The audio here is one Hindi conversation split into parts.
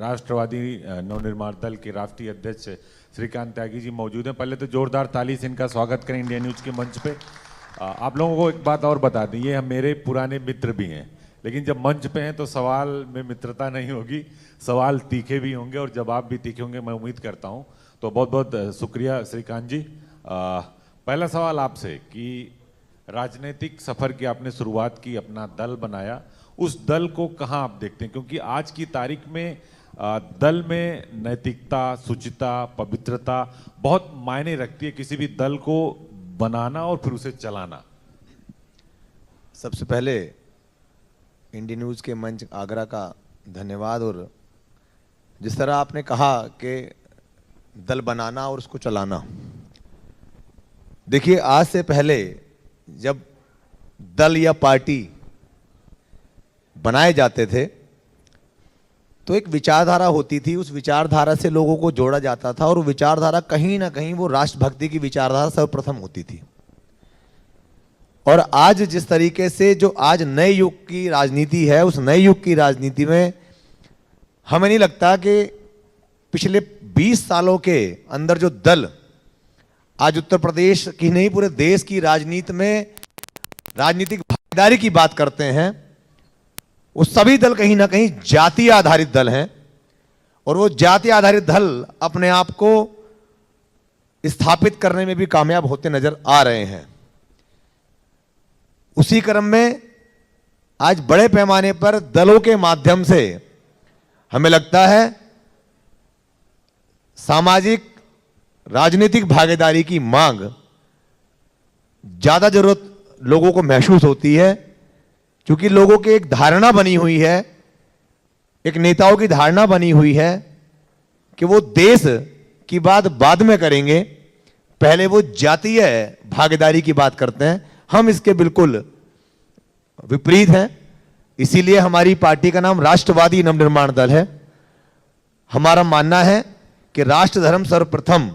राष्ट्रवादी नवनिर्माण दल के राष्ट्रीय अध्यक्ष श्रीकांत त्यागी जी मौजूद हैं। पहले तो जोरदार ताली से इनका स्वागत करें इंडिया न्यूज़ के मंच पे। आप लोगों को एक बात और बता दें, ये हम मेरे पुराने मित्र भी हैं, लेकिन जब मंच पे हैं तो सवाल में मित्रता नहीं होगी, सवाल तीखे भी होंगे और जवाब भी तीखे होंगे, मैं उम्मीद करता हूँ। तो बहुत बहुत शुक्रिया श्रीकांत जी। पहला सवाल आपसे कि राजनीतिक सफ़र की आपने शुरुआत की, अपना दल बनाया, उस दल को कहाँ आप देखते हैं? क्योंकि आज की तारीख में दल में नैतिकता, शुचिता, पवित्रता बहुत मायने रखती है किसी भी दल को बनाना और फिर उसे चलाना। सबसे पहले इंडिया न्यूज़ के मंच आगरा का धन्यवाद। और जिस तरह आपने कहा कि दल बनाना और उसको चलाना, देखिए आज से पहले जब दल या पार्टी बनाए जाते थे तो एक विचारधारा होती थी, उस विचारधारा से लोगों को जोड़ा जाता था और वो विचारधारा कहीं ना कहीं वो राष्ट्रभक्ति की विचारधारा सर्वप्रथम होती थी। और आज जिस तरीके से जो आज नए युग की राजनीति है, उस नए युग की राजनीति में हमें नहीं लगता कि पिछले 20 सालों के अंदर जो दल आज उत्तर प्रदेश की नहीं पूरे देश की राजनीति में राजनीतिक भागीदारी की बात करते हैं, वो सभी दल कहीं ना कहीं जातीय आधारित दल हैं। और वो जातीय आधारित दल अपने आप को स्थापित करने में भी कामयाब होते नजर आ रहे हैं। उसी क्रम में आज बड़े पैमाने पर दलों के माध्यम से हमें लगता है सामाजिक राजनीतिक भागीदारी की मांग ज्यादा जरूरत लोगों को महसूस होती है, क्योंकि लोगों की एक धारणा बनी हुई है, एक नेताओं की धारणा बनी हुई है कि वो देश की बात बाद में करेंगे, पहले वो जातीय भागीदारी की बात करते हैं। हम इसके बिल्कुल विपरीत हैं। इसीलिए हमारी पार्टी का नाम राष्ट्रवादी नवनिर्माण दल है। हमारा मानना है कि राष्ट्र धर्म सर्वप्रथम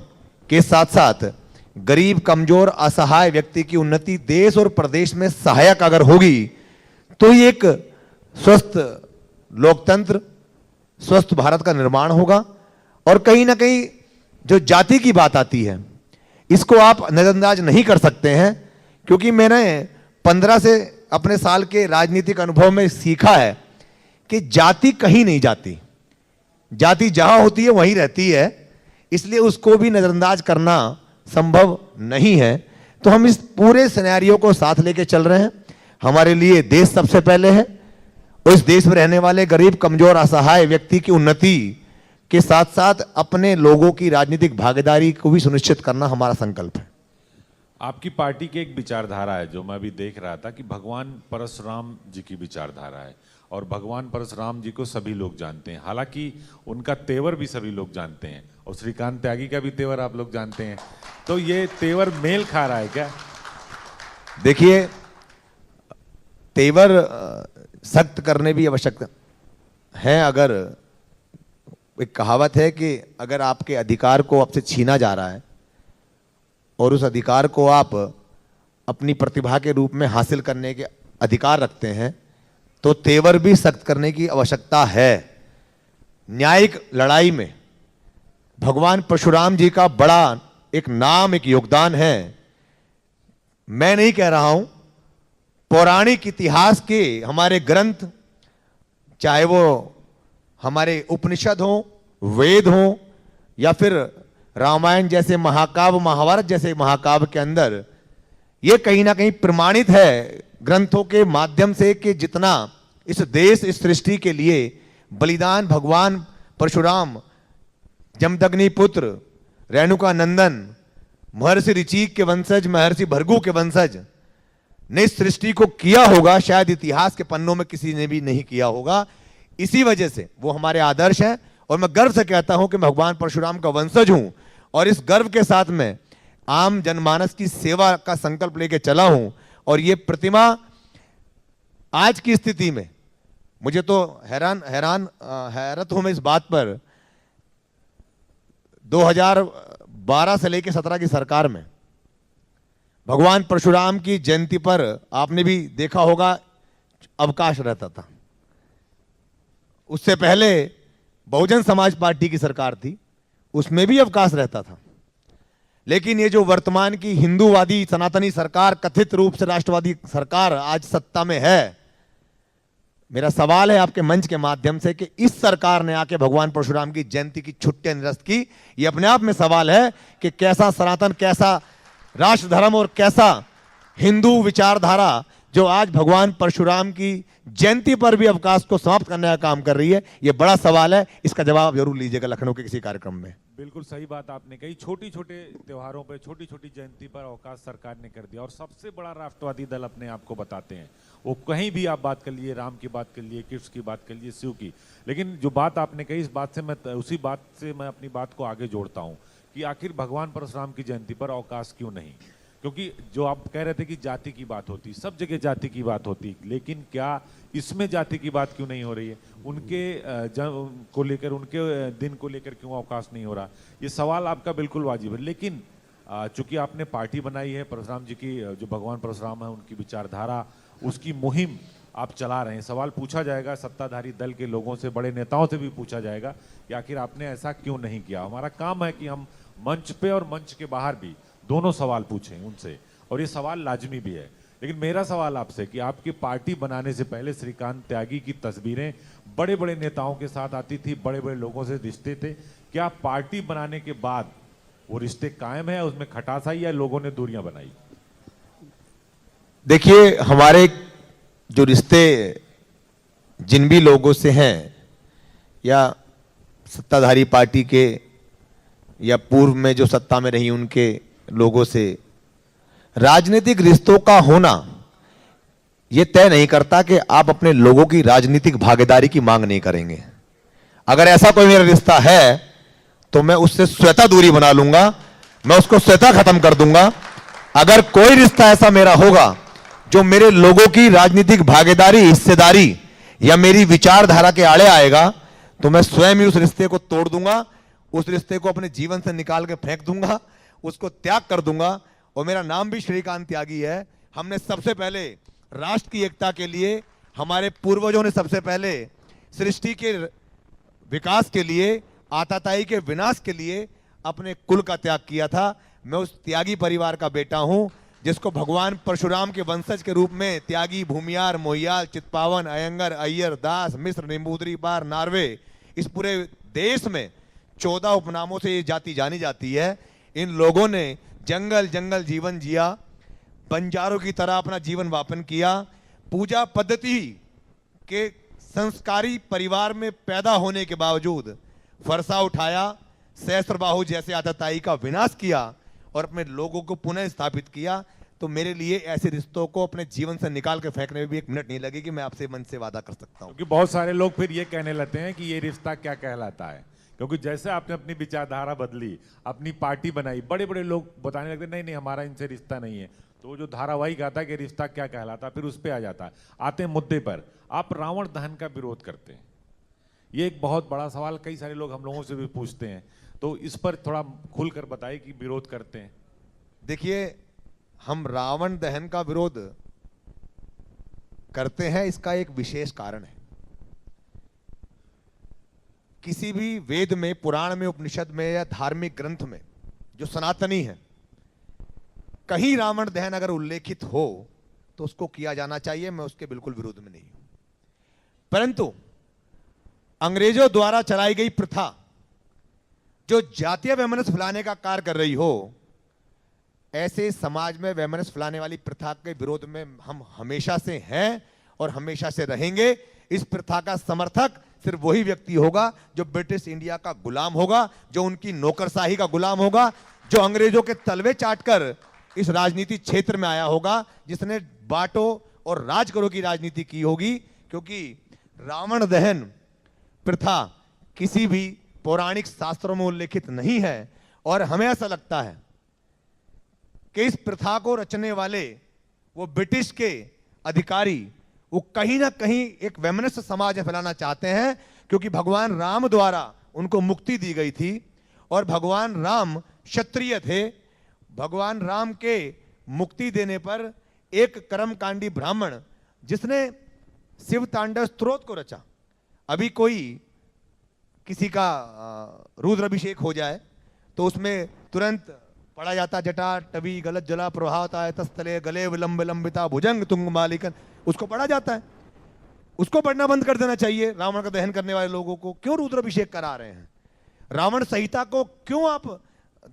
के साथ साथ गरीब, कमजोर, असहाय व्यक्ति की उन्नति देश और प्रदेश में सहायक अगर होगी तो ये एक स्वस्थ लोकतंत्र, स्वस्थ भारत का निर्माण होगा। और कहीं ना कहीं जो जाति की बात आती है, इसको आप नजरअंदाज नहीं कर सकते हैं, क्योंकि मैंने 15 से अपने साल के राजनीतिक अनुभव में सीखा है कि जाति कहीं नहीं जाती, जाति जहां होती है वहीं रहती है, इसलिए उसको भी नजरअंदाज करना संभव नहीं है। तो हम इस पूरे सिनेरियो को साथ लेके चल रहे हैं। हमारे लिए देश सबसे पहले है और इस देश में रहने वाले गरीब, कमजोर, असहाय व्यक्ति की उन्नति के साथ साथ अपने लोगों की राजनीतिक भागीदारी को भी सुनिश्चित करना हमारा संकल्प है। आपकी पार्टी की एक विचारधारा है जो मैं भी देख रहा था कि भगवान परशुराम जी की विचारधारा है, और भगवान परशुराम जी को सभी लोग जानते हैं, हालांकि उनका तेवर भी सभी लोग जानते हैं, और श्रीकांत त्यागी का भी तेवर आप लोग जानते हैं। तो ये तेवर मेल खा रहा है क्या? देखिए, तेवर सख्त करने भी आवश्यक है। अगर एक कहावत है कि अगर आपके अधिकार को आपसे छीना जा रहा है और उस अधिकार को आप अपनी प्रतिभा के रूप में हासिल करने के अधिकार रखते हैं, तो तेवर भी सख्त करने की आवश्यकता है। न्यायिक लड़ाई में भगवान परशुराम जी का बड़ा एक नाम, एक योगदान है। मैं नहीं कह रहा हूं, पौराणिक इतिहास के हमारे ग्रंथ, चाहे वो हमारे उपनिषद हो, वेद हो, या फिर रामायण जैसे महाकाव्य, महाभारत जैसे महाकाव्य के अंदर ये कहीं ना कहीं प्रमाणित है ग्रंथों के माध्यम से कि जितना इस देश, इस सृष्टि के लिए बलिदान भगवान परशुराम, जमदग्नि पुत्र, रेणुका नंदन, महर्षि ऋचिक के वंशज, महर्षि भृगु के वंशज ने इस सृष्टि को किया होगा, शायद इतिहास के पन्नों में किसी ने भी नहीं किया होगा। इसी वजह से वो हमारे आदर्श हैं और मैं गर्व से कहता हूं कि मैं भगवान परशुराम का वंशज हूं, और इस गर्व के साथ में आम जनमानस की सेवा का संकल्प लेके चला हूं। और ये प्रतिमा आज की स्थिति में मुझे तो हैरत हूं मैं इस बात पर, 2012 से लेकर 17 की सरकार में भगवान परशुराम की जयंती पर आपने भी देखा होगा अवकाश रहता था। उससे पहले बहुजन समाज पार्टी की सरकार थी, उसमें भी अवकाश रहता था। लेकिन ये जो वर्तमान की हिंदूवादी सनातनी सरकार, कथित रूप से राष्ट्रवादी सरकार आज सत्ता में है, मेरा सवाल है आपके मंच के माध्यम से कि इस सरकार ने आके भगवान परशुराम की जयंती की छुट्टियां निरस्त की। ये अपने आप में सवाल है कि कैसा सनातन, कैसा राष्ट्र धर्म और कैसा हिंदू विचारधारा जो आज भगवान परशुराम की जयंती पर भी अवकाश को समाप्त करने का काम कर रही है। यह बड़ा सवाल है, इसका जवाब जरूर लीजिएगा लखनऊ के किसी कार्यक्रम में। बिल्कुल सही बात आपने कही। छोटी छोटे त्योहारों पे, छोटी छोटी जयंती पर अवकाश सरकार ने कर दिया, और सबसे बड़ा राष्ट्रवादी दल अपने आप को बताते हैं। वो कहीं भी आप बात कर लिए, राम की बात कर लिए, कृष्ण की बात कर लिए, शिव की, लेकिन जो बात आपने कही, इस बात से मैं अपनी बात को आगे जोड़ता हूँ कि आखिर भगवान परशुराम की जयंती पर अवकाश क्यों नहीं? क्योंकि जो आप कह रहे थे कि जाति की बात होती, सब जगह जाति की बात होती, लेकिन क्या इसमें जाति की बात क्यों नहीं हो रही है? उनके को लेकर, उनके दिन को लेकर क्यों अवकाश नहीं हो रहा? ये सवाल आपका बिल्कुल वाजिब है। लेकिन चूंकि आपने पार्टी बनाई है, परशुराम जी की, जो भगवान परशुराम है उनकी विचारधारा, उसकी मुहिम आप चला रहे हैं, सवाल पूछा जाएगा सत्ताधारी दल के लोगों से, बड़े नेताओं से भी पूछा जाएगा कि आखिर आपने ऐसा क्यों नहीं किया। हमारा काम है कि हम मंच पे और मंच के बाहर भी दोनों सवाल पूछें उनसे, और ये सवाल लाजमी भी है। लेकिन मेरा सवाल आपसे कि आपकी पार्टी बनाने से पहले श्रीकांत त्यागी की तस्वीरें बड़े बड़े नेताओं के साथ आती थी, बड़े बड़े लोगों से रिश्ते थे, क्या पार्टी बनाने के बाद वो रिश्ते कायम है, उसमें खटास आई या लोगों ने दूरियां बनाई? देखिए, हमारे जो रिश्ते जिन भी लोगों से हैं, या सत्ताधारी पार्टी के या पूर्व में जो सत्ता में रही उनके लोगों से, राजनीतिक रिश्तों का होना यह तय नहीं करता कि आप अपने लोगों की राजनीतिक भागीदारी की मांग नहीं करेंगे। अगर ऐसा कोई मेरा रिश्ता है तो मैं उससे स्वतः दूरी बना लूंगा, मैं उसको स्वतः खत्म कर दूंगा। अगर कोई रिश्ता ऐसा मेरा होगा जो मेरे लोगों की राजनीतिक भागीदारी, हिस्सेदारी या मेरी विचारधारा के आड़े आएगा, तो मैं स्वयं ही उस रिश्ते को तोड़ दूंगा, उस रिश्ते को अपने जीवन से निकाल के फेंक दूंगा, उसको त्याग कर दूंगा। और मेरा नाम भी श्रीकांत त्यागी है। हमने सबसे पहले राष्ट्र की एकता के लिए, हमारे पूर्वजों ने सबसे पहले सृष्टि के विकास के लिए, आताताई के विनाश के लिए अपने कुल का त्याग किया था। मैं उस त्यागी परिवार का बेटा हूं, जिसको भगवान परशुराम के वंशज के रूप में त्यागी, भूमियार, मोहियाल, चित्पावन, अयंगर, अय्यर, दास, मिश्र, निम्बूदरी, बार, नार्वे, इस पूरे देश में 14 उपनामों से ये जाति जानी जाती है। इन लोगों ने जंगल जंगल जीवन जिया, बंजारों की तरह अपना जीवन यापन किया, पूजा पद्धति के संस्कारी परिवार में पैदा होने के बावजूद फरसा उठाया, सहस्त्रबाहु जैसे आताताई का विनाश किया और अपने लोगों को पुनः स्थापित किया। तो मेरे लिए ऐसे रिश्तों को अपने जीवन से निकाल के फेंकने में भी एक मिनट नहीं लगेगी, मैं आपसे मन से वादा कर सकता हूं। क्योंकि बहुत सारे लोग फिर ये कहने लगते हैं कि ये रिश्ता क्या कहलाता है, क्योंकि जैसे आपने अपनी विचारधारा बदली, अपनी पार्टी बनाई, बड़े बड़े लोग बताने लगते नहीं नहीं हमारा इनसे रिश्ता नहीं है। तो वो जो धारावाहिक आता है कि रिश्ता क्या कहलाता है, फिर उस पर आ जाता है। आते हैं मुद्दे पर, आप रावण दहन का विरोध करते हैं, ये एक बहुत बड़ा सवाल कई सारे लोग हम लोगों से भी पूछते हैं, तो इस पर थोड़ा खुलकर बताइए कि विरोध करते हैं। देखिए, हम रावण दहन का विरोध करते हैं, इसका एक विशेष कारण है। किसी भी वेद में, पुराण में, उपनिषद में या धार्मिक ग्रंथ में जो सनातनी है, कहीं रावण दहन अगर उल्लेखित हो तो उसको किया जाना चाहिए, मैं उसके बिल्कुल विरोध में नहीं हूं। परंतु अंग्रेजों द्वारा चलाई गई प्रथा जो जातीय वैमनस्य फैलाने का कार्य कर रही हो, ऐसे समाज में वैमनस्य फैलाने वाली प्रथा के विरोध में हम हमेशा से हैं और हमेशा से रहेंगे। इस प्रथा का समर्थक सिर्फ वही व्यक्ति होगा जो ब्रिटिश इंडिया का गुलाम होगा, जो उनकी नौकरशाही का गुलाम होगा, जो अंग्रेजों के तलवे चाटकर इस राजनीति क्षेत्र में आया होगा, जिसने बांटो और राज करो की राजनीति की होगी। क्योंकि रावण दहन प्रथा किसी भी पौराणिक शास्त्रों में उल्लेखित नहीं है, और हमें ऐसा लगता है कि इस प्रथा को रचने वाले वो ब्रिटिश के अधिकारी, वो कहीं ना कहीं एक वैमनस्य समाज फैलाना चाहते हैं, क्योंकि भगवान राम द्वारा उनको मुक्ति दी गई थी और भगवान राम क्षत्रिय थे। भगवान राम के मुक्ति देने पर एक कर्मकांडी ब्राह्मण, जिसने शिव तांडव स्तोत्र को रचा, अभी कोई किसी का रुद्राभिषेक हो जाए तो उसमें तुरंत पढ़ा जाता जटा टवी गलत जला प्रभावता है तस्तले गले विलंब लंबिता भुजंग तुंग मालिकन, उसको पढ़ा जाता है। उसको पढ़ना बंद कर देना चाहिए। रावण का दहन करने वाले लोगों को क्यों रुद्राभिषेक करा रहे हैं? रावण संहिता को क्यों आप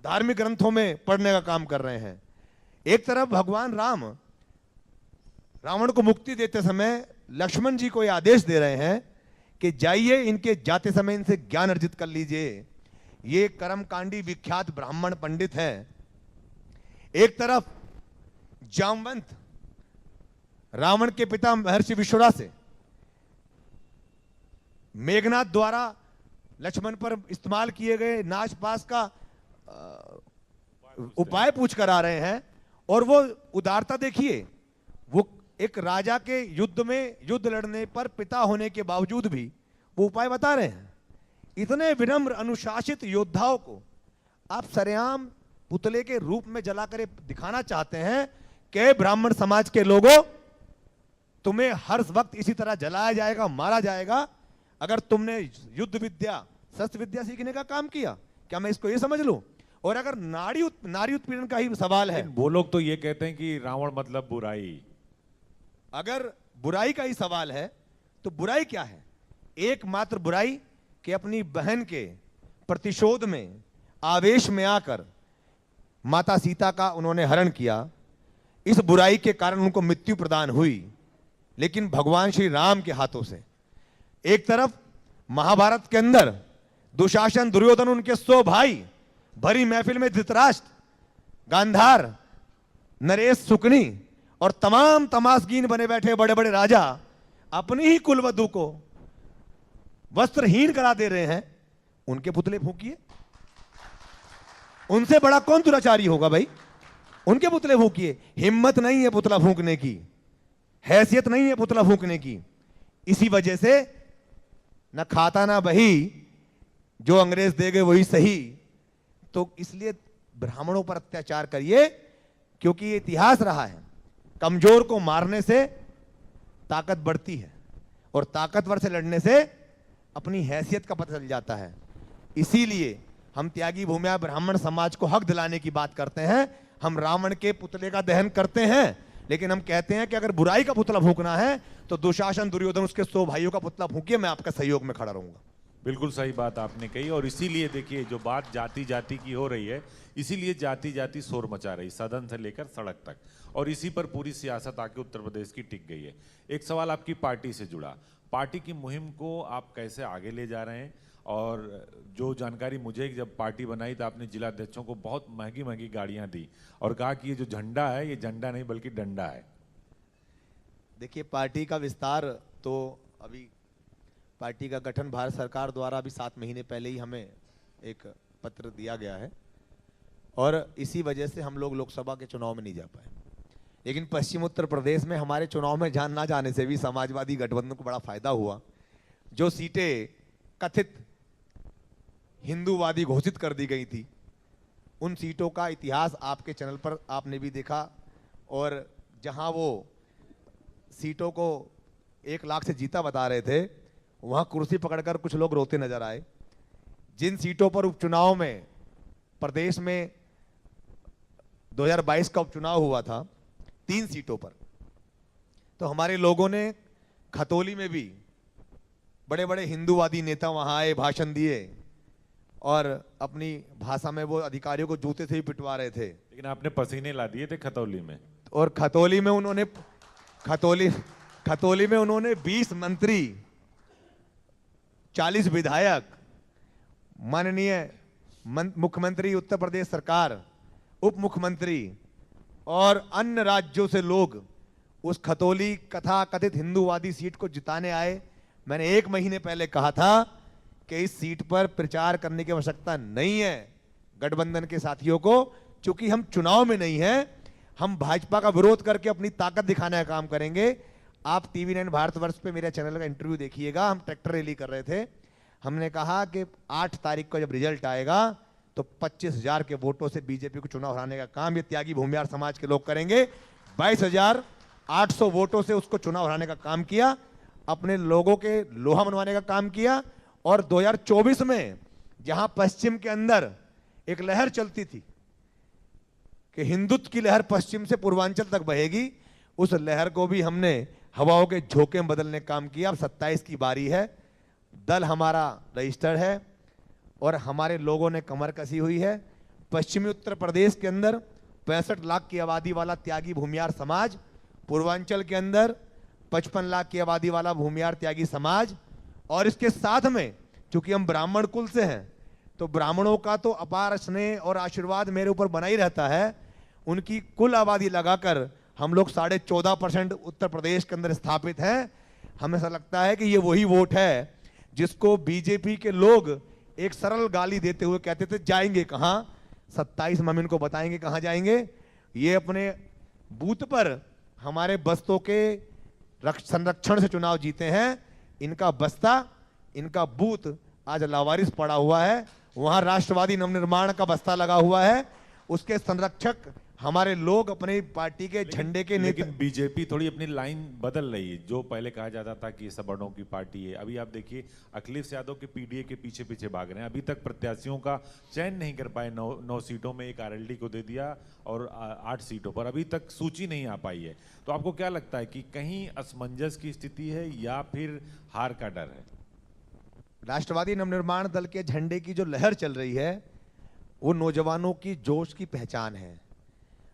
धार्मिक ग्रंथों में पढ़ने का काम कर रहे हैं? एक तरफ भगवान राम रावण को मुक्ति देते समय लक्ष्मण जी को यह आदेश दे रहे हैं कि जाइए इनके जाते समय इनसे ज्ञान अर्जित कर लीजिए, ये कर्मकांडी विख्यात ब्राह्मण पंडित हैं। एक तरफ जामवंत रावण के पिता महर्षि विश्वरा से मेघनाथ द्वारा लक्ष्मण पर इस्तेमाल किए गए नाश पास का उपाय पूछ कर आ रहे हैं, और वो उदारता देखिए, वो एक राजा के युद्ध में युद्ध लड़ने पर पिता होने के बावजूद भी वो उपाय बता रहे हैं। इतने विनम्र अनुशासित योद्धाओं को आप सरेआम पुतले के रूप में जलाकर दिखाना चाहते हैं कि ब्राह्मण समाज के लोगों, तुम्हें हर वक्त इसी तरह जलाया जाएगा, मारा जाएगा अगर तुमने युद्ध विद्या शस्त्र विद्या सीखने का काम किया। क्या मैं इसको ये समझ लूं? और अगर नारी उत्पीड़न का ही सवाल है, वो लोग तो ये कहते हैं कि रावण मतलब बुराई। अगर बुराई का ही सवाल है तो बुराई क्या है? एकमात्र बुराई कि अपनी बहन के प्रतिशोध में आवेश में आकर माता सीता का उन्होंने हरण किया। इस बुराई के कारण उनको मृत्यु प्रदान हुई, लेकिन भगवान श्री राम के हाथों से। एक तरफ महाभारत के अंदर दुशासन दुर्योधन उनके 100 भाई भरी महफिल में धृतराष्ट्र, गांधार, नरेश, शुकनी और तमाम तमाशगीन बने बैठे बड़े बड़े राजा अपनी ही कुलवधू को वस्त्रहीन करा दे रहे हैं। उनके पुतले फूंकिए। उनसे बड़ा कौन दुराचारी होगा भाई? उनके पुतले फूंकिए। हिम्मत नहीं है पुतला फूंकने की, हैसियत नहीं है पुतला फूंकने की। इसी वजह से न खाता ना बही, जो अंग्रेज देगे वही सही। तो इसलिए ब्राह्मणों पर अत्याचार करिए, क्योंकि ये इतिहास रहा है, कमजोर को मारने से ताकत बढ़ती है और ताकतवर से लड़ने से अपनी हैसियत का पता चल जाता है। इसीलिए हम त्यागी भूमिया ब्राह्मण समाज को हक दिलाने की बात करते हैं। हम रावण के पुतले का दहन करते हैं, लेकिन हम कहते हैं कि अगर बुराई का पुतला फूंकना है तो दुशासन दुर्योधन उसके 100 भाइयों का पुतला फूंकिए, मैं आपका सहयोग में खड़ा रहूंगा। बिल्कुल सही बात आपने कही। और इसीलिए देखिए, जो बात जाति जाति की हो रही है, इसीलिए जाति जाति शोर मचा रही, सदन से लेकर सड़क तक, और इसी पर पूरी सियासत आके उत्तर प्रदेश की टिक गई है। एक सवाल आपकी पार्टी से जुड़ा, पार्टी की मुहिम को आप कैसे आगे ले जा रहे हैं? और जो जानकारी मुझे, जब पार्टी बनाई तो आपने जिला अध्यक्षों को बहुत महंगी महंगी गाड़ियां दी और कहा कि ये जो झंडा है ये झंडा नहीं बल्कि डंडा है। देखिए, पार्टी का विस्तार तो अभी, पार्टी का गठन भारत सरकार द्वारा अभी 7 महीने पहले ही हमें एक पत्र दिया गया है, और इसी वजह से हम लोग लोकसभा के चुनाव में नहीं जा पाए। लेकिन पश्चिम उत्तर प्रदेश में हमारे चुनाव में ना जाने से भी समाजवादी गठबंधन को बड़ा फायदा हुआ। जो सीटें कथित हिंदूवादी घोषित कर दी गई थी, उन सीटों का इतिहास आपके चैनल पर आपने भी देखा, और जहां वो सीटों को 1 लाख से जीता बता रहे थे, वहां कुर्सी पकड़कर कुछ लोग रोते नजर आए। जिन सीटों पर उपचुनाव में प्रदेश में 2022 का उपचुनाव हुआ था, 3 सीटों पर, तो हमारे लोगों ने खतौली में भी बड़े बड़े हिंदूवादी नेता वहां आए, भाषण दिए, और अपनी भाषा में वो अधिकारियों को जूते से ही पिटवा रहे थे। लेकिन आपने पसीने ला दिए थे खतौली में। और खतौली में उन्होंने 20 मंत्री, 40 विधायक, माननीय मुख्यमंत्री उत्तर प्रदेश सरकार, उप मुख्यमंत्री और अन्य राज्यों से लोग उस खतौली कथा कथित हिंदूवादी सीट को जिताने आए। मैंने 1 महीने पहले कहा था कि इस सीट पर प्रचार करने की आवश्यकता नहीं है गठबंधन के साथियों को, क्योंकि हम चुनाव में नहीं हैं। हम भाजपा का विरोध करके अपनी ताकत दिखाने का काम करेंगे। आप TV9 भारतवर्ष पे मेरे चैनल का इंटरव्यू देखिएगा। हम ट्रैक्टर रैली कर रहे थे, हमने कहा कि 8 तारीख को जब रिजल्ट आएगा तो 25,000 के वोटों से बीजेपी को चुनाव हराने का काम ये त्यागी भूमिहार समाज के लोग करेंगे। 22,800 वोटों से उसको चुनाव हराने का काम किया, अपने लोगों के लोहा मनवाने का काम किया, और 2024 में जहां पश्चिम के अंदर एक लहर चलती थी कि हिंदुत्व की लहर पश्चिम से पूर्वांचल तक बहेगी, उस लहर को भी हमने हवाओं के झोंके में बदलने का काम किया। अब 27 की बारी है, दल हमारा रजिस्टर्ड है और हमारे लोगों ने कमर कसी हुई है। पश्चिमी उत्तर प्रदेश के अंदर 65 लाख की आबादी वाला त्यागी भूमियार समाज, पूर्वांचल के अंदर 55 लाख की आबादी वाला भूमियार त्यागी समाज, और इसके साथ में चूंकि हम ब्राह्मण कुल से हैं तो ब्राह्मणों का तो अपार स्नेह और आशीर्वाद मेरे ऊपर बना ही रहता है। उनकी कुल आबादी लगाकर हम लोग 14.5% उत्तर प्रदेश के अंदर स्थापित हैं। हमें ऐसा लगता है कि ये वही वोट है जिसको बीजेपी के लोग एक सरल गाली देते हुए कहते थे जाएंगे कहां। 27 में हम इनको बताएंगे कहां जाएंगे। ये अपने बूथ पर हमारे बस्तों के संरक्षण से चुनाव जीते हैं। इनका बस्ता, इनका बूथ आज लावारिस पड़ा हुआ है। वहां राष्ट्रवादी नवनिर्माण का बस्ता लगा हुआ है, उसके संरक्षक हमारे लोग अपनी पार्टी के झंडे के लेकिन बीजेपी थोड़ी अपनी लाइन बदल रही है। जो पहले कहा जाता था कि सवर्णों की पार्टी है, अभी आप देखिए अखिलेश यादव के पीडीए के पीछे पीछे भाग रहे हैं। अभी तक प्रत्याशियों का चयन नहीं कर पाए। 9 सीटों में एक आरएलडी को दे दिया और 8 सीटों पर अभी तक सूची नहीं आ पाई है। तो आपको क्या लगता है कि कहीं असमंजस की स्थिति है या फिर हार का डर है? राष्ट्रवादी नवनिर्माण दल के झंडे की जो लहर चल रही है वो नौजवानों की जोश की पहचान है।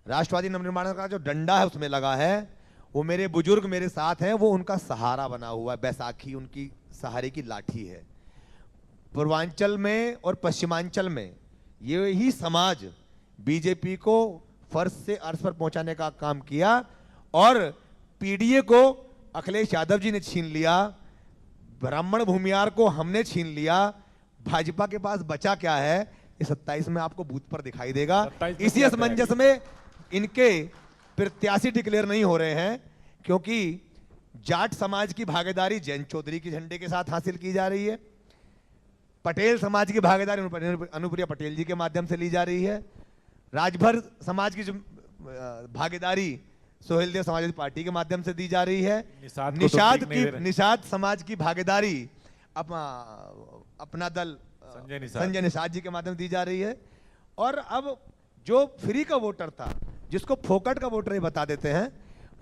राष्ट्रवादी नवनिर्माण का जो डंडा है उसमें लगा है, वो मेरे बुजुर्ग मेरे साथ हैं, वो उनका सहारा बना हुआ है। बैसाखी उनकी सहारे की लाठी है। पूर्वांचल में और पश्चिमांचल में ये ही समाज बीजेपी को फर्श से अर्श पर पहुंचाने का काम किया और पीडीए को अखिलेश यादव जी ने छीन लिया, ब्राह्मण भूमियार को हमने छीन लिया। भाजपा के पास बचा क्या है, ये 27 में आपको बूथ पर दिखाई देगा। इसी असमंजस में इनके प्रत्याशी डिक्लेयर नहीं हो रहे हैं क्योंकि जाट समाज की भागीदारी जैन चौधरी के झंडे के साथ हासिल की जा रही है, पटेल समाज की भागीदारी अनुप्रिया पटेल जी के माध्यम से ली जा रही है, राजभर समाज की जो भागीदारी सोहेलदेव समाजवादी पार्टी के माध्यम से दी जा रही है, निषाद समाज की भागीदारी अपना दल संजय निषाद जी के माध्यम से दी जा रही है। और अब जो फ्री का वोटर था, जिसको फोकट का वोटर ही बता देते हैं,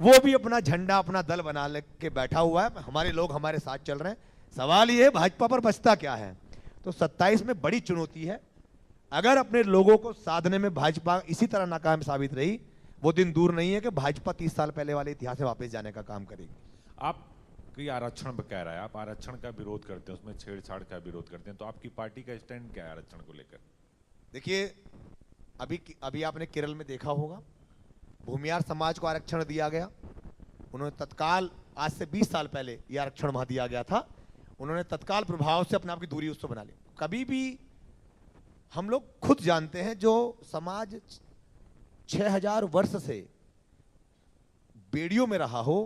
वो भी अपना झंडा अपना दल बना के बैठा हुआ है। हमारे लोग हमारे साथ चल रहे हैं। सवाल ये है भाजपा पर बचता क्या है। तो 27 में बड़ी चुनौती है। अगर अपने लोगों को साधने में भाजपा इसी तरह नाकाम साबित रही, वो दिन दूर नहीं है कि भाजपा 30 साल पहले वाले इतिहास में वापस जाने का काम करेगी। आप कोई आरक्षण कह रहा है, आप आरक्षण का विरोध करते हैं, उसमें छेड़छाड़ का विरोध करते हैं, तो आपकी पार्टी का स्टैंड क्या है आरक्षण को लेकर? देखिए, अभी आपने केरल में देखा होगा, भूमियार समाज को आरक्षण दिया गया। उन्होंने तत्काल, आज से 20 साल पहले यह आरक्षण वहां दिया गया था, उन्होंने तत्काल प्रभाव से अपने आप की दूरी उससे बना ली। कभी भी हम लोग खुद जानते हैं, जो समाज 6000 वर्ष से बेड़ियों में रहा हो,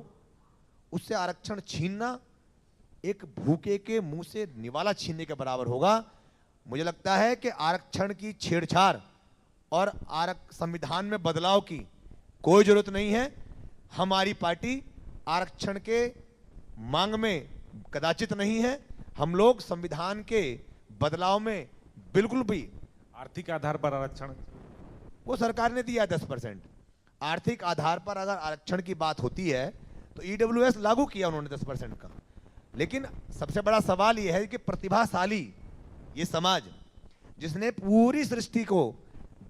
उससे आरक्षण छीनना एक भूखे के मुंह से निवाला छीनने के बराबर होगा। मुझे लगता है कि आरक्षण की छेड़छाड़ और संविधान में बदलाव की कोई जरूरत नहीं है। हमारी पार्टी आरक्षण के मांग में कदाचित नहीं है। हम लोग संविधान के बदलाव में बिल्कुल भी। आर्थिक आधार पर आरक्षण वो सरकार ने दिया 10%। आर्थिक आधार पर अगर आरक्षण की बात होती है तो ईडब्ल्यूएस लागू किया उन्होंने 10% का। लेकिन सबसे बड़ा सवाल यह है कि प्रतिभाशाली ये समाज, जिसने पूरी सृष्टि को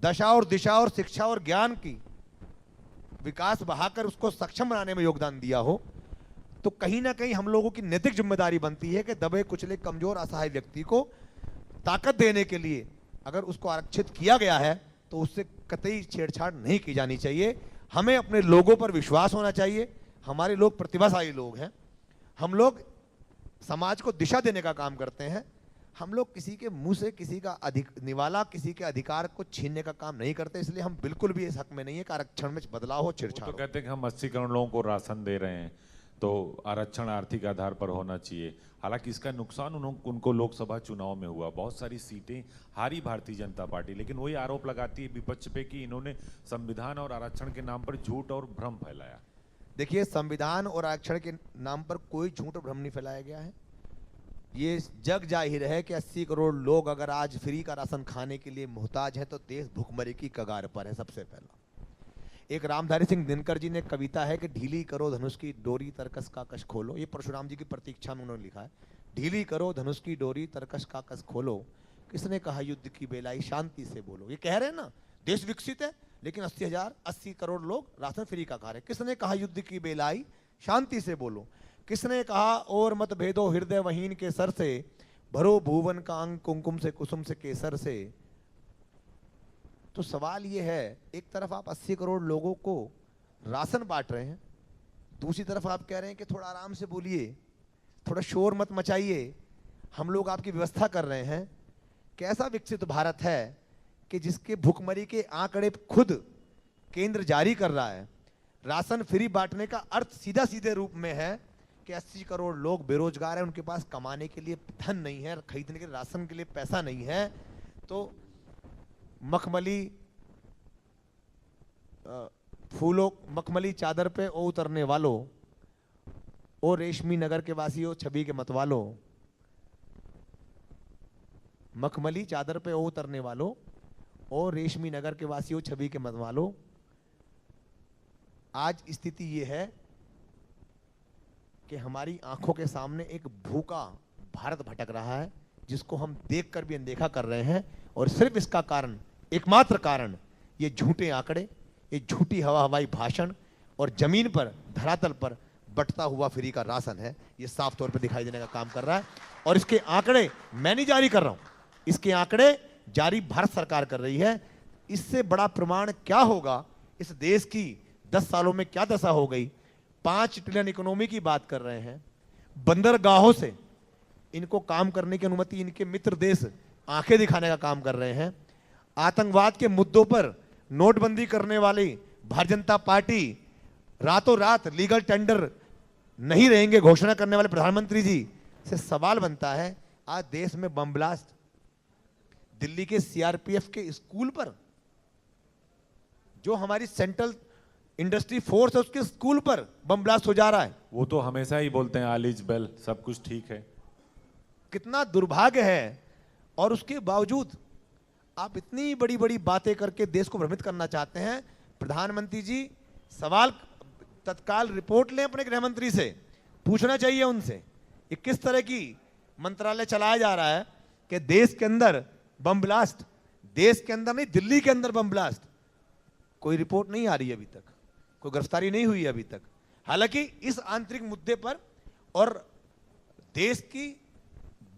दशा और दिशा और शिक्षा और ज्ञान की विकास बहाकर उसको सक्षम बनाने में योगदान दिया हो, तो कहीं ना कहीं हम लोगों की नैतिक जिम्मेदारी बनती है कि दबे कुचले कमजोर असहाय व्यक्ति को ताकत देने के लिए अगर उसको आरक्षित किया गया है तो उससे कतई छेड़छाड़ नहीं की जानी चाहिए। हमें अपने लोगों पर विश्वास होना चाहिए। हमारे लोग प्रतिभाशाली लोग हैं। हम लोग समाज को दिशा देने का काम करते हैं। हम लोग किसी के मुंह से किसी का निवाला, किसी के अधिकार को छीनने का काम नहीं करते। इसलिए हम बिल्कुल भी इस हक में नहीं है कि आरक्षण में बदलाव हो, छेड़छाड़ हो। तो कहते हैं कि हम 80 करोड़ लोगों को राशन दे रहे हैं, तो आरक्षण आर्थिक आधार पर होना चाहिए। हालांकि इसका नुकसान उनको लोकसभा चुनाव में हुआ, बहुत सारी सीटें हारी भारतीय जनता पार्टी। लेकिन वही आरोप लगाती है विपक्ष पे कि इन्होंने संविधान और आरक्षण के नाम पर झूठ और भ्रम फैलाया। देखिए, संविधान और आरक्षण के नाम पर कोई झूठ और भ्रम नहीं फैलाया गया है। ये जग जाहिर है कि 80 करोड़ लोग अगर आज फ्री का राशन खाने के लिए मोहताज हैं तो देश भुखमरी की कगार पर है। सबसे पहला एक रामधारी सिंह दिनकर जी ने कविता है कि ढीली करो धनुष की डोरी तरकस का कश खोलो। ये परशुराम जी की प्रतीक्षा में उन्होंने लिखा है, ढीली करो धनुष की डोरी तरकस का कश खोलो, किसने कहा युद्ध की बेलाई शांति से बोलो। ये कह रहे हैं ना देश विकसित है लेकिन 80 करोड़ लोग राशन फ्री का खा रहे। किसने कहा युद्ध की बेलाई शांति से बोलो। किसने कहा और मत भेदो हृदय वहीन के सर से, भरो भुवन का अंग कुमकुम से कुसुम से केसर से। तो सवाल ये है, एक तरफ आप 80 करोड़ लोगों को राशन बांट रहे हैं, दूसरी तरफ आप कह रहे हैं कि थोड़ा आराम से बोलिए, थोड़ा शोर मत मचाइए, हम लोग आपकी व्यवस्था कर रहे हैं। कैसा विकसित भारत है कि जिसके भुखमरी के आंकड़े खुद केंद्र जारी कर रहा है। राशन फ्री बांटने का अर्थ सीधा सीधे रूप में है कि 80 करोड़ लोग बेरोजगार हैं, उनके पास कमाने के लिए धन नहीं है, खरीदने के लिए राशन के लिए पैसा नहीं है। तो मखमली फूलों मखमली चादर पे ओ उतरने वालों, ओ रेशमी नगर के वासियों छवि के मतवालों, मखमली चादर पे ओ उतरने वालों, ओ रेशमी नगर के वासियों छवि के मतवालों। आज स्थिति ये है कि हमारी आंखों के सामने एक भूखा भारत भटक रहा है जिसको हम देखकर भी अनदेखा कर रहे हैं। और सिर्फ इसका कारण, एकमात्र कारण, ये झूठे आंकड़े, ये झूठी हवाई भाषण और जमीन पर धरातल पर बंटता हुआ फ्री का राशन है। ये साफ तौर पर दिखाई देने का काम कर रहा है। और इसके आंकड़े मैं नहीं जारी कर रहा हूं, इसके आंकड़े जारी भारत सरकार कर रही है। इससे बड़ा प्रमाण क्या होगा, इस देश की 10 सालों में क्या दशा हो गई। 5 ट्रिलियन इकोनॉमी की बात कर रहे हैं, बंदरगाहों से इनको काम करने की अनुमति इनके मित्र देश आंखें दिखाने का काम कर रहे हैं। आतंकवाद के मुद्दों पर नोटबंदी करने वाली भारतीय जनता पार्टी, रातों रात लीगल टेंडर नहीं रहेंगे घोषणा करने वाले प्रधानमंत्री जी से सवाल बनता है, आज देश में बम ब्लास्ट, दिल्ली के सीआरपीएफ के स्कूल पर, जो हमारी सेंट्रल इंडस्ट्री फोर्स है उसके स्कूल पर बम ब्लास्ट हो जा रहा है। वो तो हमेशा ही बोलते हैं ऑल इज वेल, सब कुछ ठीक है। कितना दुर्भाग्य है। और उसके बावजूद आप इतनी बड़ी बड़ी बातें करके देश को भ्रमित करना चाहते हैं। प्रधानमंत्री जी सवाल तत्काल रिपोर्ट लें अपने गृह मंत्री से, पूछना चाहिए उनसे ये किस तरह की मंत्रालय चलाया जा रहा है कि देश के अंदर बम ब्लास्ट, देश के अंदर नहीं दिल्ली के अंदर बम ब्लास्ट, कोई रिपोर्ट नहीं आ रही अभी तक, कोई गिरफ्तारी नहीं हुई अभी तक। हालांकि इस आंतरिक मुद्दे पर और देश की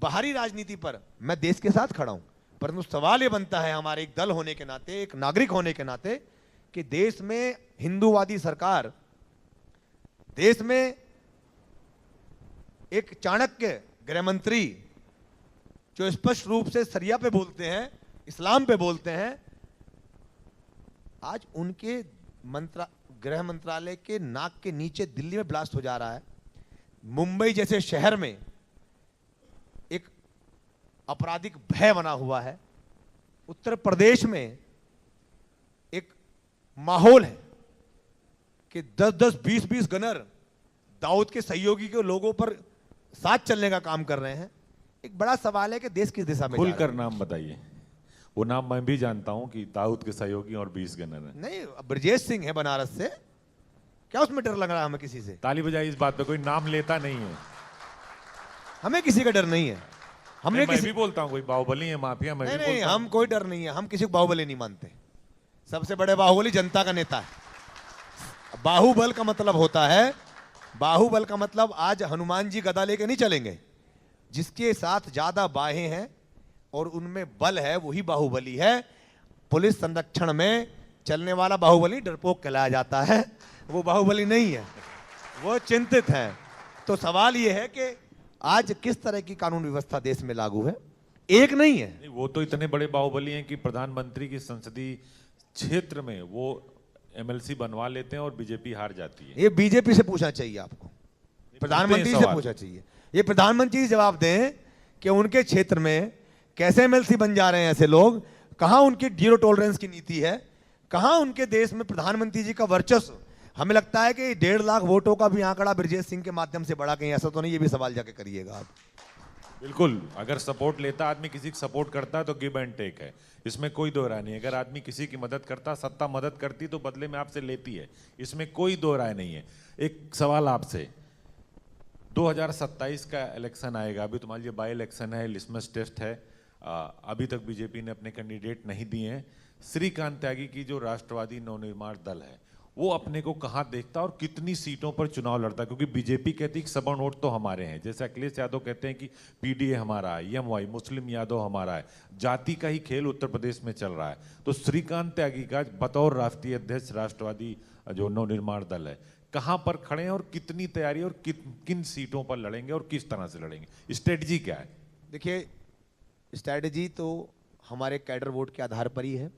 बाहरी राजनीति पर मैं देश के साथ खड़ा हूं, परंतु सवाल यह बनता है हमारे एक दल होने के नाते, एक नागरिक होने के नाते, कि देश में हिंदूवादी सरकार, देश में एक चाणक्य गृह मंत्री जो स्पष्ट रूप से शरिया पे बोलते हैं, इस्लाम पे बोलते हैं, आज उनके गृह मंत्रालय के नाक के नीचे दिल्ली में ब्लास्ट हो जा रहा है। मुंबई जैसे शहर में एक आपराधिक भय बना हुआ है। उत्तर प्रदेश में एक माहौल है कि 10-10, 20-20 गनर दाऊद के सहयोगी के लोगों पर साथ चलने का काम कर रहे हैं। एक बड़ा सवाल है कि देश किस दिशा में जा रहा है। खुलकर नाम बताइए। वो नाम मैं भी जानता हूं कि दाऊद के सहयोगी और 20 गनर है। नहीं, ब्रजेश सिंह है बनारस से, क्या उसमें डर लग रहा है हमें किसी से? ताली बजाई इस बात पे, कोई नाम लेता नहीं है। हमें किसी का डर नहीं है। हमने मैं भी बोलता हूं कोई बाहुबली है, माफिया, मैं भी नहीं, बोलता हम कोई डर नहीं है, हम किसी को बाहुबली नहीं मानते। सबसे बड़े बाहुबली जनता का नेता है। बाहुबल का मतलब होता है, बाहुबल का मतलब आज हनुमान जी गदा लेके नहीं चलेंगे, जिसके साथ ज्यादा बाहें हैं और उनमें बल है वही बाहुबली है। पुलिस संरक्षण में चलने वाला बाहुबली डरपोक कहलाया जाता है, वो बाहुबली नहीं है, वो चिंतित है। तो सवाल ये है कि आज किस तरह की कानून व्यवस्था देश में लागू है, एक नहीं है। नहीं, वो तो इतने बड़े बाहुबली हैं कि प्रधानमंत्री की संसदीय क्षेत्र में वो एमएलसी बनवा लेते हैं और बीजेपी हार जाती है। ये बीजेपी से पूछना चाहिए आपको, प्रधानमंत्री से पूछना चाहिए। ये प्रधानमंत्री जवाब दें कि उनके क्षेत्र में कैसे एमएलसी बन जा रहे हैं ऐसे लोग, कहां उनकी जीरो टॉलरेंस की नीति है, कहां उनके देश में प्रधानमंत्री जी का वर्चस्व। हमें लगता है कि 1.5 लाख वोटों का भी आंकड़ा ब्रजेश सिंह के माध्यम से बढ़ा, कहीं ऐसा तो नहीं, ये भी सवाल जाके करिएगा आप। बिल्कुल, अगर सपोर्ट लेता आदमी किसी की सपोर्ट करता है तो गिव एंड टेक है, इसमें कोई दो राय नहीं। अगर आदमी किसी की मदद करता, सत्ता मदद करती तो बदले में आपसे लेती है, इसमें कोई दो राय नहीं है। एक सवाल आपसे, 2027 का इलेक्शन आएगा, अभी तुम्हारे लिए बाई इलेक्शन है, लिटमस टेस्ट है, अभी तक बीजेपी ने अपने कैंडिडेट नहीं दिए हैं। श्रीकांत त्यागी की जो राष्ट्रवादी नवनिर्माण दल है वो अपने को कहां देखता है और कितनी सीटों पर चुनाव लड़ता है? क्योंकि बीजेपी कहती है कि सवर्ण वोट तो हमारे हैं, जैसे अखिलेश यादव कहते हैं कि पीडीए हमारा है, एमवाई मुस्लिम यादव हमारा है, जाति का ही खेल उत्तर प्रदेश में चल रहा है। तो श्रीकांत त्यागी का बतौर राष्ट्रीय अध्यक्ष राष्ट्रवादी जो नवनिर्माण दल है कहां पर खड़े हैं और कितनी तैयारी और किन सीटों पर लड़ेंगे और किस तरह से लड़ेंगे, स्ट्रेटजी क्या है? देखिए, स्ट्रैटेजी तो हमारे कैडर वोट के आधार पर ही है।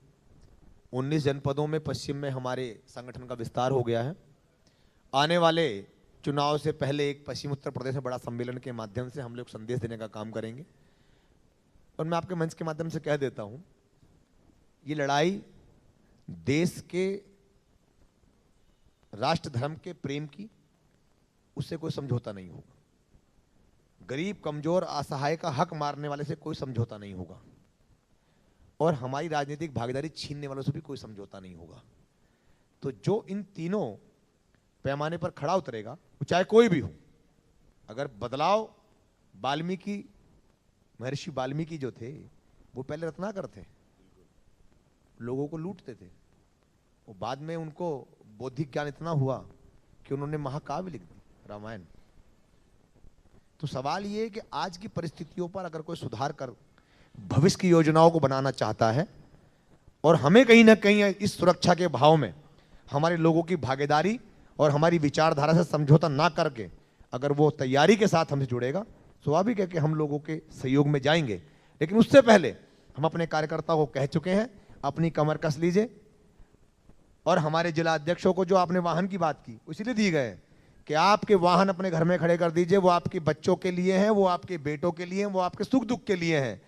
19 जनपदों में पश्चिम में हमारे संगठन का विस्तार हो गया है। आने वाले चुनाव से पहले एक पश्चिम उत्तर प्रदेश में बड़ा सम्मेलन के माध्यम से हम लोग संदेश देने का काम करेंगे। और मैं आपके मंच के माध्यम से कह देता हूं, ये लड़ाई देश के राष्ट्र धर्म के प्रेम की, उससे कोई समझौता नहीं होगा। गरीब कमजोर असहाय का हक मारने वाले से कोई समझौता नहीं होगा, और हमारी राजनीतिक भागीदारी छीनने वालों से भी कोई समझौता नहीं होगा। तो जो इन तीनों पैमाने पर खड़ा उतरेगा, वो चाहे कोई भी हो। अगर बदलाव वाल्मीकि, महर्षि वाल्मीकि जो थे वो पहले रत्नाकर थे, लोगों को लूटते थे, वो बाद में उनको बौद्धिक ज्ञान इतना हुआ कि उन्होंने महाकाव्य लिख दी, रामायण। तो सवाल ये है कि आज की परिस्थितियों पर अगर कोई सुधार कर भविष्य की योजनाओं को बनाना चाहता है, और हमें कहीं ना कहीं इस सुरक्षा के भाव में हमारे लोगों की भागीदारी और हमारी विचारधारा से समझौता ना करके अगर वो तैयारी के साथ हमसे जुड़ेगा, स्वाभाविक है कि हम लोगों के सहयोग में जाएंगे। लेकिन उससे पहले हम अपने कार्यकर्ताओं को कह चुके हैं, अपनी कमर कस लीजिए। और हमारे जिला अध्यक्षों को जो आपने वाहन की बात की, इसलिए दी गए कि आपके वाहन अपने घर में खड़े कर दीजिए। वो आपके बच्चों के लिए हैं, वो आपके बेटों के लिए हैं, वो आपके सुख दुख के लिए हैं।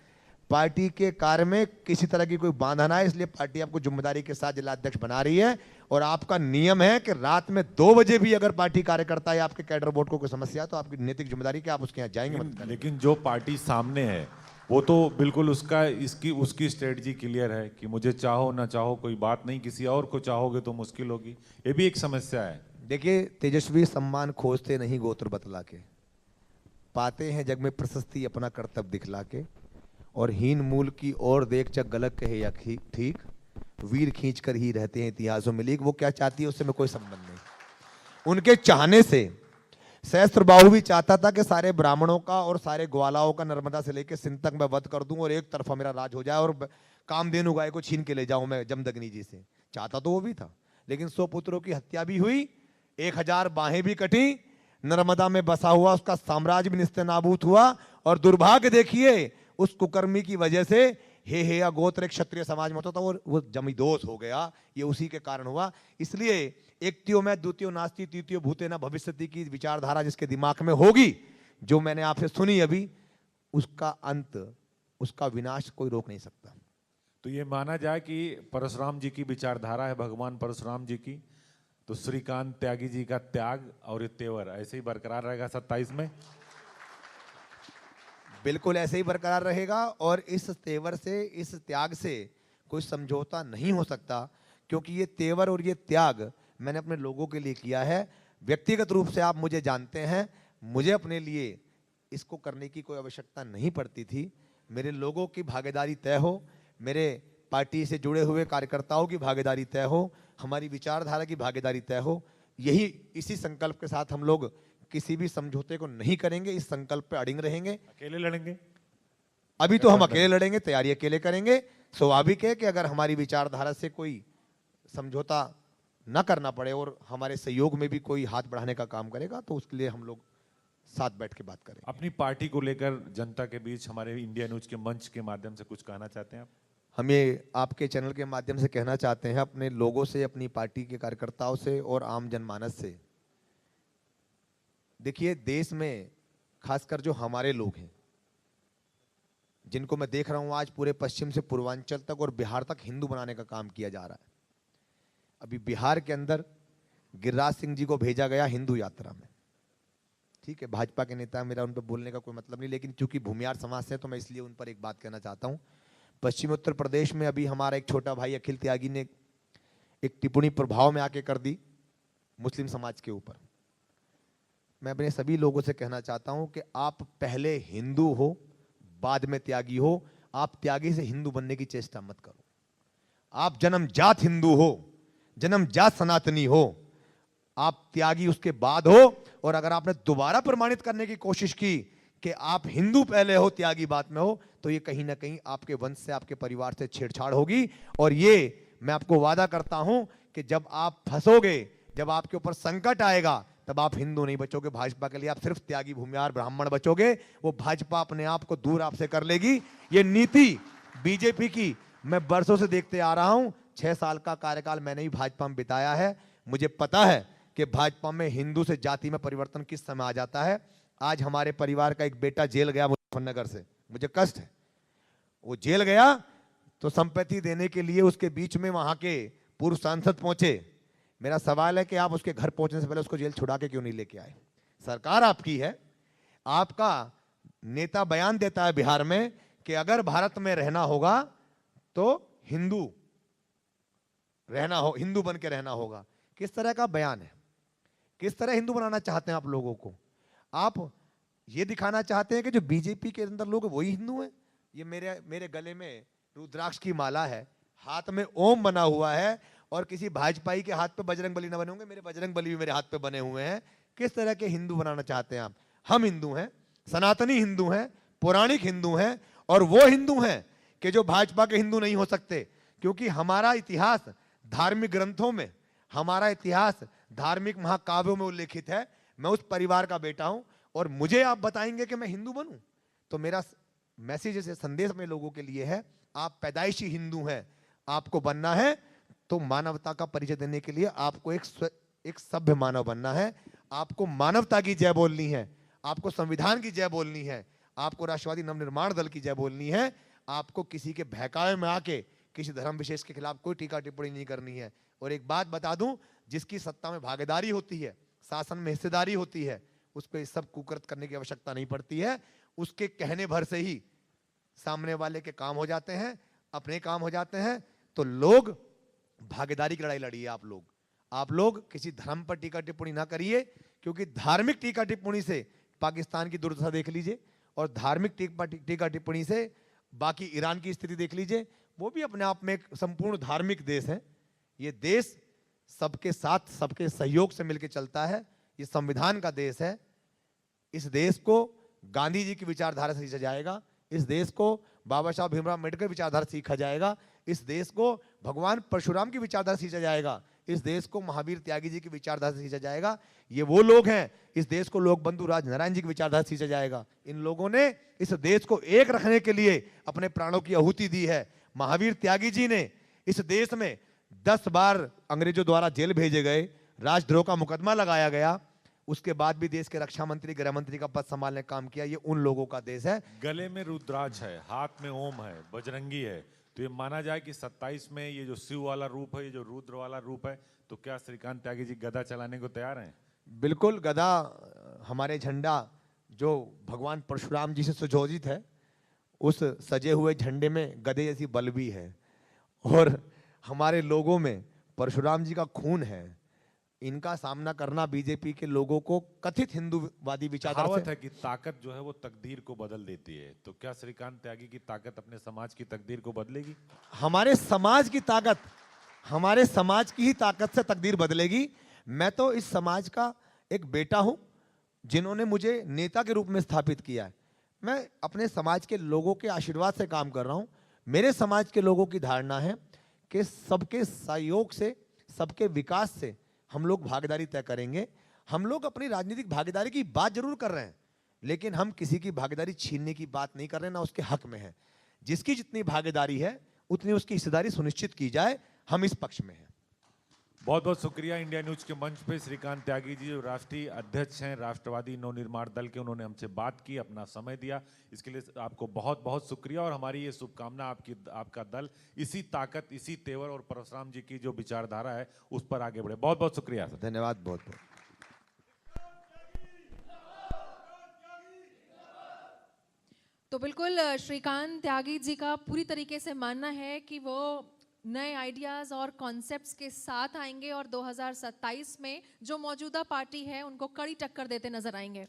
पार्टी के कार्य में किसी तरह की कोई बाधा ना है, इसलिए पार्टी आपको जिम्मेदारी के साथ जिला अध्यक्ष बना रही है। और आपका नियम है कि रात में 2 बजे भी अगर पार्टी कार्यकर्ता या आपके कैडर बोर्ड को कोई समस्या है तो आपकी नैतिक जिम्मेदारी कि आप उसके यहाँ जाएंगे। लेकिन जो पार्टी सामने है वो तो बिल्कुल उसकी स्ट्रेटजी क्लियर है कि मुझे चाहो ना चाहो कोई बात नहीं, किसी और को चाहोगे तो मुश्किल होगी, ये भी एक समस्या है। देखिए, तेजस्वी सम्मान खोजते नहीं गोत्र बतला के, पाते हैं जग में प्रशस्ति अपना कर्तव्य दिखला के। और हीन मूल की ओर देख चक गलत कहे या ठीक, वीर खींच कर ही रहते हैं इतिहासों में लीक। वो क्या चाहती है उससे मैं कोई संबंध नहीं। उनके चाहने से सहस्त्रबाहु भी चाहता था कि सारे ब्राह्मणों का और सारे ग्वालाओं का नर्मदा से लेकर सिंध तक मैं वध कर दूं और एक तरफा मेरा राज हो जाए और कामधेनु गाय को छीन के ले जाऊं मैं जमदग्नि जी से। चाहता तो वो भी था, लेकिन 100 पुत्रों की हत्या भी हुई, 1000 बाहें भी कटी, नर्मदा में बसा हुआ उसका साम्राज्य भी निस्तेनाबूत हुआ। और दुर्भाग्य देखिए, उस कुकर्मी की वजह से हे या गोत्र एक क्षत्रिय समाज में होता था, वो जमीदोष हो गया। ये उसी के कारण हुआ। इसलिए एकत्यो में द्वितीयो नास्ति तृतीयो भूते न भविष्यति की विचारधारा जिसके दिमाग में होगी, जो मैंने आपसे सुनी अभी, उसका अंत, उसका विनाश कोई रोक नहीं सकता। तो ये माना जाए कि परशुराम जी की विचारधारा है, भगवान परशुराम जी की, तो श्रीकांत त्यागी जी का त्याग और ये तेवर ऐसे ही बरकरार रहेगा 27 में? बिल्कुल ऐसे ही बरकरार रहेगा। और इस तेवर से, इस त्याग से कोई समझौता नहीं हो सकता, क्योंकि ये तेवर और ये त्याग मैंने अपने लोगों के लिए किया है। व्यक्तिगत रूप से आप मुझे जानते हैं, मुझे अपने लिए इसको करने की कोई आवश्यकता नहीं पड़ती थी। मेरे लोगों की भागीदारी तय हो, मेरे पार्टी से जुड़े हुए कार्यकर्ताओं की भागीदारी तय हो, हमारी विचारधारा की भागीदारी तय हो, यही इसी संकल्प के साथ हम लोग किसी भी समझौते को नहीं करेंगे। इस संकल्प पे अड़िग रहेंगे। अकेले लड़ेंगे? अभी तो हम अकेले लड़ेंगे, तैयारी अकेले करेंगे। स्वाभाविक है कि अगर हमारी विचारधारा से कोई समझौता न करना पड़े और हमारे सहयोग में भी कोई हाथ बढ़ाने का काम करेगा, तो उसके लिए हम लोग साथ बैठ के बात करेंगे। अपनी पार्टी को लेकर जनता के बीच हमारे इंडिया न्यूज के मंच के माध्यम से कुछ कहना चाहते हैं आप? हम ये आपके चैनल के माध्यम से कहना चाहते हैं अपने लोगों से, अपनी पार्टी के कार्यकर्ताओं से और आम जनमानस से। देखिए, देश में खासकर जो हमारे लोग हैं, जिनको मैं देख रहा हूं आज पूरे पश्चिम से पूर्वांचल तक और बिहार तक हिंदू बनाने का काम किया जा रहा है। अभी बिहार के अंदर गिरिराज सिंह जी को भेजा गया हिंदू यात्रा में, ठीक है, भाजपा के नेता, मेरा उन पर बोलने का कोई मतलब नहीं, लेकिन चूंकि भूमियार समाज से है तो मैं इसलिए उन पर एक बात कहना चाहता हूँ। पश्चिमी उत्तर प्रदेश में अभी हमारा एक छोटा भाई अखिल त्यागी ने एक टिप्पणी प्रभाव में आके कर दी मुस्लिम समाज के ऊपर। मैं अपने सभी लोगों से कहना चाहता हूं कि आप पहले हिंदू हो, बाद में त्यागी हो। आप त्यागी से हिंदू बनने की चेष्टा मत करो। आप जन्मजात हिंदू हो, जन्मजात सनातनी हो, आप त्यागी उसके बाद हो। और अगर आपने दोबारा प्रमाणित करने की कोशिश की कि आप हिंदू पहले हो त्यागी बाद में हो, तो ये कहीं ना कहीं आपके वंश से, आपके परिवार से छेड़छाड़ होगी। और ये मैं आपको वादा करता हूं कि जब आप फंसोगे, जब आपके ऊपर संकट आएगा, तब आप हिंदू नहीं बचोगे भाजपा के लिए, आप सिर्फ त्यागी भूमिहार ब्राह्मण बचोगे। वो भाजपा अपने आप को दूर आपसे कर लेगी। ये नीति बीजेपी की मैं वर्षों से देखते आ रहा हूं। 6 साल का कार्यकाल मैंने भी भाजपा में बिताया है। मुझे पता है कि भाजपा में हिंदू से जाति में परिवर्तन किस समय आ जाता है। आज हमारे परिवार का एक बेटा जेल गया मुजफ्फरनगर से, मुझे कष्ट है। वो जेल गया तो संपत्ति देने के लिए उसके बीच में वहां के पूर्व सांसद पहुंचे। मेरा सवाल है कि आप उसके घर पहुंचने से पहले उसको जेल छुड़ा के क्यों नहीं लेके आए? सरकार आपकी है, आपका नेता बयान देता है बिहार में कि अगर भारत में रहना होगा तो हिंदू रहना हो, हिंदू बन के रहना होगा। किस तरह का बयान है? किस तरह हिंदू बनाना चाहते हैं आप लोगों को? आप ये दिखाना चाहते हैं कि जो बीजेपी के अंदर लोग वही हिंदू हैं? ये मेरे गले में रुद्राक्ष की माला है, हाथ में ओम बना हुआ है, और किसी भाजपाई के हाथ पे बजरंग बली ना बने होंगे, मेरे बजरंग बली भी मेरे हाथ पे बने हुए हैं। किस तरह के हिंदू बनाना चाहते हैं आप? हम हिंदू हैं, सनातनी हिंदू हैं, पौराणिक हिंदू हैं, और वो हिंदू हैं कि जो भाजपा के हिंदू नहीं हो सकते। क्योंकि हमारा इतिहास धार्मिक ग्रंथों में, हमारा इतिहास धार्मिक महाकाव्यों में उल्लेखित है। मैं उस परिवार का बेटा हूं, और मुझे आप बताएंगे कि मैं हिंदू बनूं? तो मेरा मैसेज से संदेश में लोगों के लिए है, आप पैदाइशी हिंदू हैं, आपको बनना है तो मानवता का परिचय देने के लिए आपको एक सभ्य मानव बनना है। आपको मानवता की जय बोलनी है, आपको संविधान की जय बोलनी है, आपको राष्ट्रवादी नवनिर्माण दल की जय बोलनी है। आपको किसी के बहकावे में आके किसी धर्म विशेष के खिलाफ कोई टीका टिप्पणी नहीं करनी है। और एक बात बता दूं, जिसकी सत्ता में भागीदारी होती है, शासन में हिस्सेदारी होती है, उसको ये सब कुकृत करने की आवश्यकता नहीं पड़ती है। उसके कहने भर से ही सामने वाले के काम हो जाते हैं, अपने काम हो जाते हैं। तो लोग भागीदारी की लड़ाई लड़िए। आप लोग किसी धर्म पर टीका टिप्पणी ना करिए, क्योंकि धार्मिक टीका टिप्पणी से पाकिस्तान की दुर्दशा देख लीजिए, और धार्मिक टीका टिप्पणी से बाकी ईरान की स्थिति देख लीजिए। वो भी अपने आप में एक संपूर्ण धार्मिक देश है। ये देश सबके साथ, सबके सहयोग से मिलकर चलता है। ये संविधान का देश है। इस देश को गांधी जी की विचारधारा से सींचा जाएगा, इस देश को बाबा साहब भीमराव अम्बेडकर विचारधारा से सीखा जाएगा, इस देश को भगवान परशुराम की विचारधारा से सींचा जाएगा, इस देश को महावीर त्यागी जी की विचारधारा से सींचा जाएगा। ये वो लोग हैं, इस देश को लोक बंधु राजनारायण जी की विचारधारा से सींचा जाएगा। इन लोगों ने इस देश को एक रखने के लिए अपने प्राणों की आहुति दी है। महावीर त्यागी जी ने इस देश में 10 बार अंग्रेजों द्वारा जेल भेजे गए, राजद्रोह का मुकदमा लगाया गया, उसके बाद भी देश के रक्षा मंत्री, गृह मंत्री का पद संभालने का काम किया। ये उन लोगों का देश है। गले में रुद्राक्ष है, हाथ में ओम है, बजरंगी है, तो ये माना जाए कि 27 में ये जो शिव वाला रूप है, ये जो रुद्र वाला रूप है, तो क्या श्रीकांत त्यागी जी गदा चलाने को तैयार हैं? बिल्कुल, गदा हमारे झंडा जो भगवान परशुराम जी से सुशोभित है, उस सजे हुए झंडे में गदे जैसी बल भी है, और हमारे लोगों में परशुराम जी का खून है। इनका सामना करना बीजेपी के लोगों को कथित हिंदूवादी विचारधारा कहावत है कि ताकत जो है वो तकदीर को बदल देती है, तो क्या श्रीकांत त्यागी की ताकत अपने समाज की तकदीर को बदलेगी? हमारे समाज की ताकत, हमारे समाज की ही ताकत से तकदीर बदलेगी। मैं तो इस समाज का एक बेटा हूं, जिन्होंने मुझे नेता के रूप में स्थापित किया है। मैं अपने समाज के लोगों के आशीर्वाद से काम कर रहा हूं। मेरे समाज के लोगों की धारणा है कि सबके सहयोग से, सबके विकास से हम लोग भागीदारी तय करेंगे। हम लोग अपनी राजनीतिक भागीदारी की बात जरूर कर रहे हैं, लेकिन हम किसी की भागीदारी छीनने की बात नहीं कर रहे हैं, ना उसके हक में है। जिसकी जितनी भागीदारी है उतनी उसकी हिस्सेदारी सुनिश्चित की जाए, हम इस पक्ष में हैं। बहुत बहुत शुक्रिया। इंडिया न्यूज के मंच पे श्रीकांत त्यागी जी जो राष्ट्रीय अध्यक्ष हैं राष्ट्रवादी नवनिर्माण दल के, उन्होंने हमसे बात की, अपना समय दिया, इसके लिए आपको बहुत बहुत शुक्रिया। और हमारी ये शुभकामना आपका दल इसी ताकत, इसी तेवर और परशुराम जी की जो विचारधारा है उस पर आगे बढ़े। बहुत बहुत शुक्रिया सर। धन्यवाद, बहुत बहुत। तो बिल्कुल श्रीकांत त्यागी जी का पूरी तरीके से मानना है कि वो नए आइडियाज़ और कॉन्सेप्ट्स के साथ आएंगे और 2027 में जो मौजूदा पार्टी है उनको कड़ी टक्कर देते नजर आएंगे।